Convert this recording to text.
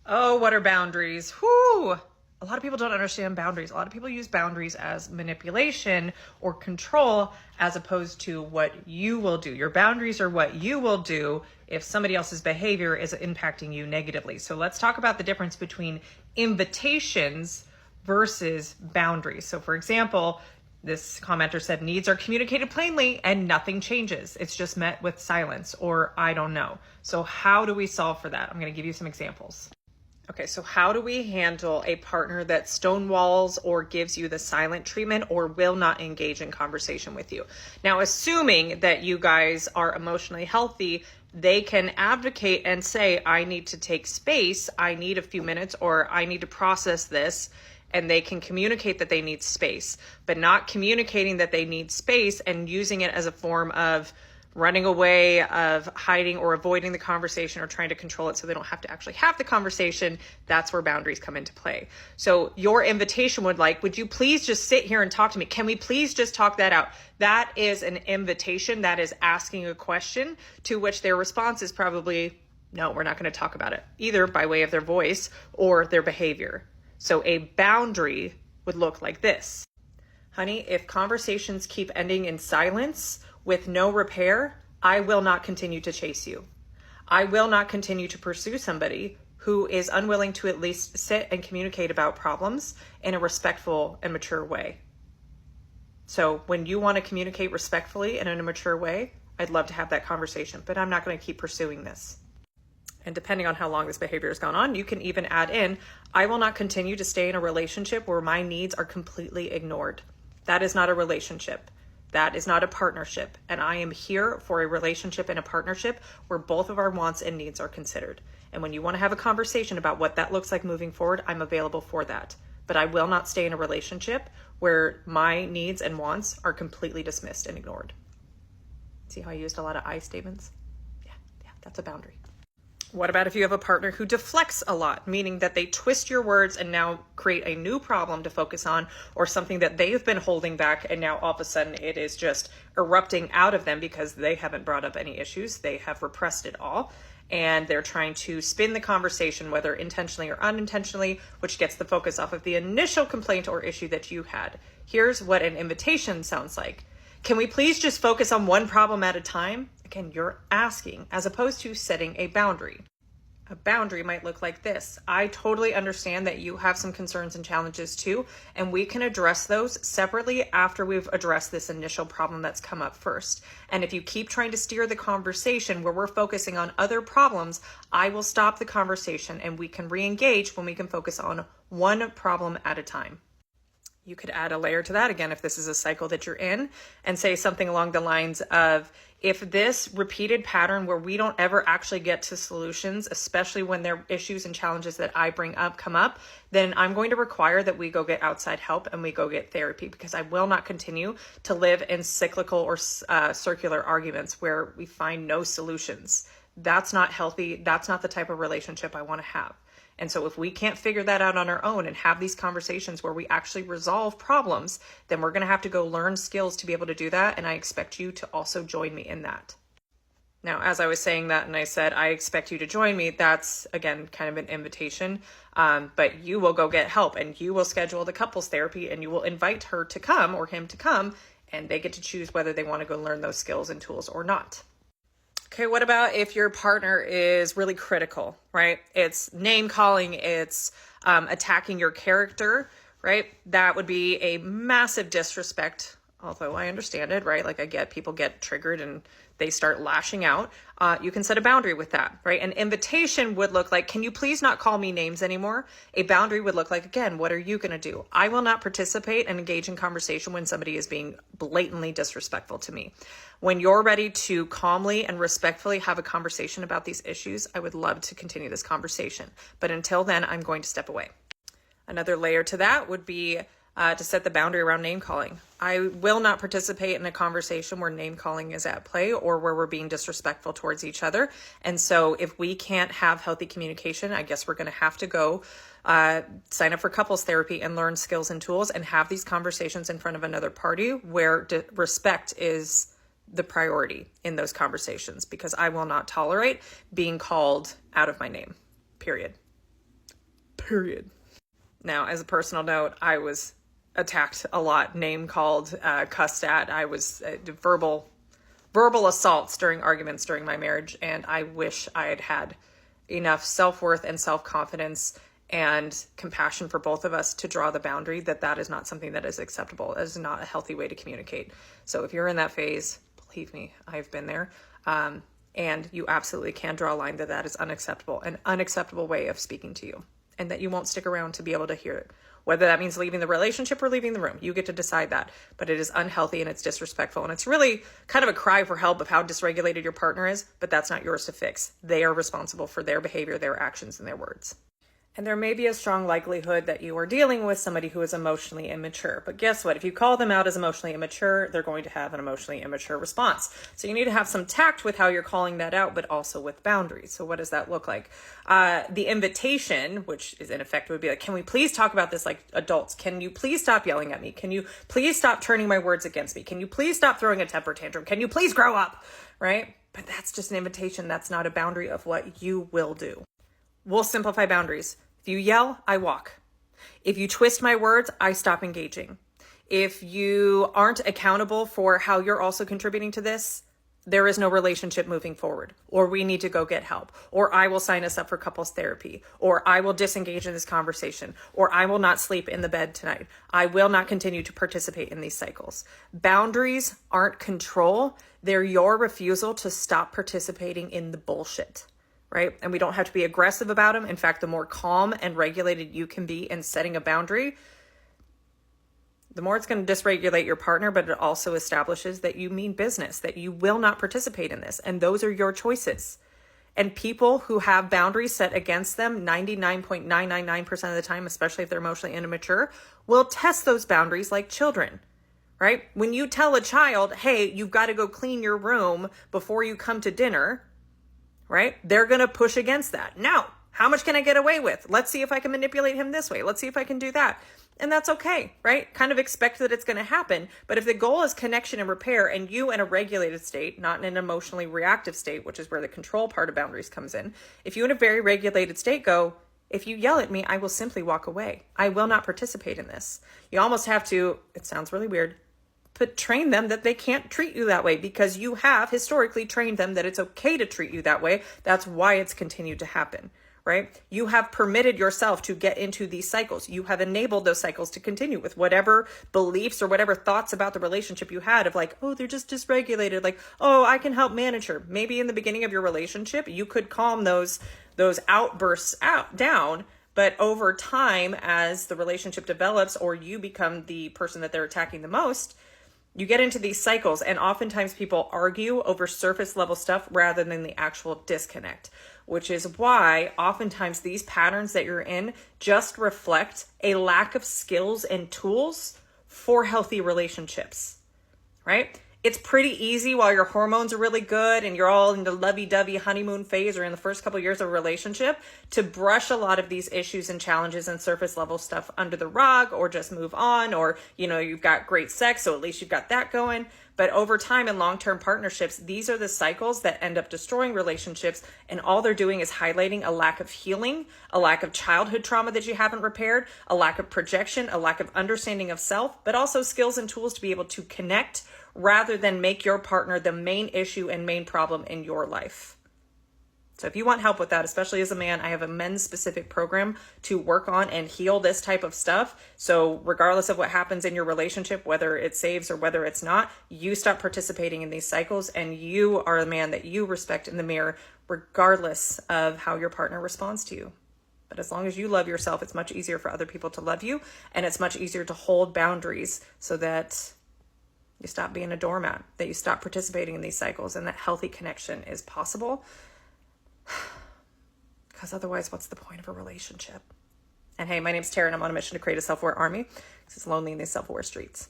Oh, what are boundaries? Whew. A lot of people don't understand boundaries. A lot of people use boundaries as manipulation or control as opposed to what you will do. Your boundaries are what you will do if somebody else's behavior is impacting you negatively. So let's talk about the difference between invitations versus boundaries. So for example, this commenter said needs are communicated plainly and nothing changes. It's just met with silence or I don't know. So how do we solve for that? I'm going to give you some examples. Okay, so how do we handle a partner that stonewalls or gives you the silent treatment or will not engage in conversation with you? Now, assuming that you guys are emotionally healthy, they can advocate and say, I need to take space, I need a few minutes, or I need to process this, and they can communicate that they need space, but not communicating that they need space and using it as a form of running away, of hiding or avoiding the conversation or trying to control it so they don't have to actually have the conversation. That's where boundaries come into play. So your invitation would you please just sit here and talk to me? Can we please just talk that out? That is an invitation. That is asking a question to which their response is probably, no, we're not going to talk about it, either by way of their voice or their behavior. So a boundary would look like this. Honey, if conversations keep ending in silence with no repair, I will not continue to chase you. I will not continue to pursue somebody who is unwilling to at least sit and communicate about problems in a respectful and mature way. So when you want to communicate respectfully and in a mature way, I'd love to have that conversation, but I'm not going to keep pursuing this. And depending on how long this behavior has gone on, you can even add in, I will not continue to stay in a relationship where my needs are completely ignored. That is not a relationship. That is not a partnership. And I am here for a relationship and a partnership where both of our wants and needs are considered. And when you want to have a conversation about what that looks like moving forward, I'm available for that. But I will not stay in a relationship where my needs and wants are completely dismissed and ignored. See how I used a lot of I statements? Yeah, that's a boundary. What about if you have a partner who deflects a lot, meaning that they twist your words and now create a new problem to focus on, or something that they've been holding back and now all of a sudden it is just erupting out of them because they haven't brought up any issues. They have repressed it all and they're trying to spin the conversation, whether intentionally or unintentionally, which gets the focus off of the initial complaint or issue that you had. Here's what an invitation sounds like. Can we please just focus on one problem at a time? Again, you're asking as opposed to setting a boundary. A boundary might look like this. I totally understand that you have some concerns and challenges too, and we can address those separately after we've addressed this initial problem that's come up first. And if you keep trying to steer the conversation where we're focusing on other problems, I will stop the conversation and we can re-engage when we can focus on one problem at a time. You could add a layer to that, again, if this is a cycle that you're in, and say something along the lines of, if this repeated pattern where we don't ever actually get to solutions, especially when there are issues and challenges that I bring up come up, then I'm going to require that we go get outside help and we go get therapy, because I will not continue to live in cyclical or circular arguments where we find no solutions. That's not healthy. That's not the type of relationship I want to have. And so if we can't figure that out on our own and have these conversations where we actually resolve problems, then we're going to have to go learn skills to be able to do that. And I expect you to also join me in that. Now, as I was saying that and I said, I expect you to join me, that's, again, kind of an invitation. But you will go get help and you will schedule the couples therapy and you will invite her to come or him to come, and they get to choose whether they want to go learn those skills and tools or not. Okay, what about if your partner is really critical, right? It's name calling, it's attacking your character, right? That would be a massive disrespect, although I understand it, right? Like I get people get triggered and they start lashing out. You can set a boundary with that, right? An invitation would look like, can you please not call me names anymore? A boundary would look like, again, what are you going to do? I will not participate and engage in conversation when somebody is being blatantly disrespectful to me. When you're ready to calmly and respectfully have a conversation about these issues, I would love to continue this conversation. But until then, I'm going to step away. Another layer to that would be to set the boundary around name calling. I will not participate in a conversation where name calling is at play or where we're being disrespectful towards each other. And so if we can't have healthy communication, I guess we're going to have to go sign up for couples therapy and learn skills and tools and have these conversations in front of another party where respect is the priority in those conversations, because I will not tolerate being called out of my name, period. period. Now, as a personal note, I was attacked a lot, name called, cussed at. I was verbal assaults during arguments during my marriage. And I wish I had had enough self-worth and self-confidence and compassion for both of us to draw the boundary that is not something that is acceptable. That is not a healthy way to communicate. So if you're in that phase, believe me, I've been there. And you absolutely can draw a line that is unacceptable, an unacceptable way of speaking to you, and that you won't stick around to be able to hear it. Whether that means leaving the relationship or leaving the room, you get to decide that. But it is unhealthy and it's disrespectful. And it's really kind of a cry for help of how dysregulated your partner is, but that's not yours to fix. They are responsible for their behavior, their actions, and their words. And there may be a strong likelihood that you are dealing with somebody who is emotionally immature. But guess what? If you call them out as emotionally immature, they're going to have an emotionally immature response. So you need to have some tact with how you're calling that out, but also with boundaries. So what does that look like? The invitation, which is in effect would be like, can we please talk about this like adults? Can you please stop yelling at me? Can you please stop turning my words against me? Can you please stop throwing a temper tantrum? Can you please grow up? Right? But that's just an invitation. That's not a boundary of what you will do. We'll simplify boundaries. If you yell, I walk. If you twist my words, I stop engaging. If you aren't accountable for how you're also contributing to this, there is no relationship moving forward, or we need to go get help, or I will sign us up for couples therapy, or I will disengage in this conversation, or I will not sleep in the bed tonight. I will not continue to participate in these cycles. Boundaries aren't control. They're your refusal to stop participating in the bullshit. Right? And we don't have to be aggressive about them. In fact, the more calm and regulated you can be in setting a boundary, the more it's going to dysregulate your partner, but it also establishes that you mean business, that you will not participate in this. And those are your choices. And people who have boundaries set against them 99.999% of the time, especially if they're emotionally immature, will test those boundaries like children. Right? When you tell a child, hey, you've got to go clean your room before you come to dinner, right? They're going to push against that. No, how much can I get away with? Let's see if I can manipulate him this way. Let's see if I can do that. And that's okay, right? Kind of expect that it's going to happen. But if the goal is connection and repair, and you in a regulated state, not in an emotionally reactive state, which is where the control part of boundaries comes in. If you in a very regulated state go, if you yell at me, I will simply walk away. I will not participate in this. You almost have to, it sounds really weird, but train them that they can't treat you that way, because you have historically trained them that it's okay to treat you that way. That's why it's continued to happen, right? You have permitted yourself to get into these cycles. You have enabled those cycles to continue with whatever beliefs or whatever thoughts about the relationship you had of like, oh, they're just dysregulated. Like, oh, I can help manage her. Maybe in the beginning of your relationship, you could calm those outbursts down. But over time, as the relationship develops or you become the person that they're attacking the most, you get into these cycles, and oftentimes people argue over surface level stuff rather than the actual disconnect, which is why oftentimes these patterns that you're in just reflect a lack of skills and tools for healthy relationships, right? It's pretty easy while your hormones are really good and you're all in the lovey-dovey honeymoon phase or in the first couple of years of a relationship to brush a lot of these issues and challenges and surface level stuff under the rug, or just move on, or, you know, you've got great sex, so at least you've got that going. But over time in long-term partnerships, these are the cycles that end up destroying relationships. And all they're doing is highlighting a lack of healing, a lack of childhood trauma that you haven't repaired, a lack of projection, a lack of understanding of self, but also skills and tools to be able to connect rather than make your partner the main issue and main problem in your life. So if you want help with that, especially as a man, I have a men's specific program to work on and heal this type of stuff. So regardless of what happens in your relationship, whether it saves or whether it's not, you stop participating in these cycles and you are a man that you respect in the mirror, regardless of how your partner responds to you. But as long as you love yourself, it's much easier for other people to love you, and it's much easier to hold boundaries so that you stop being a doormat, that you stop participating in these cycles, and that healthy connection is possible. Because otherwise, what's the point of a relationship? And hey, my name's Tara, and I'm on a mission to create a self-aware army because it's lonely in these self-aware streets.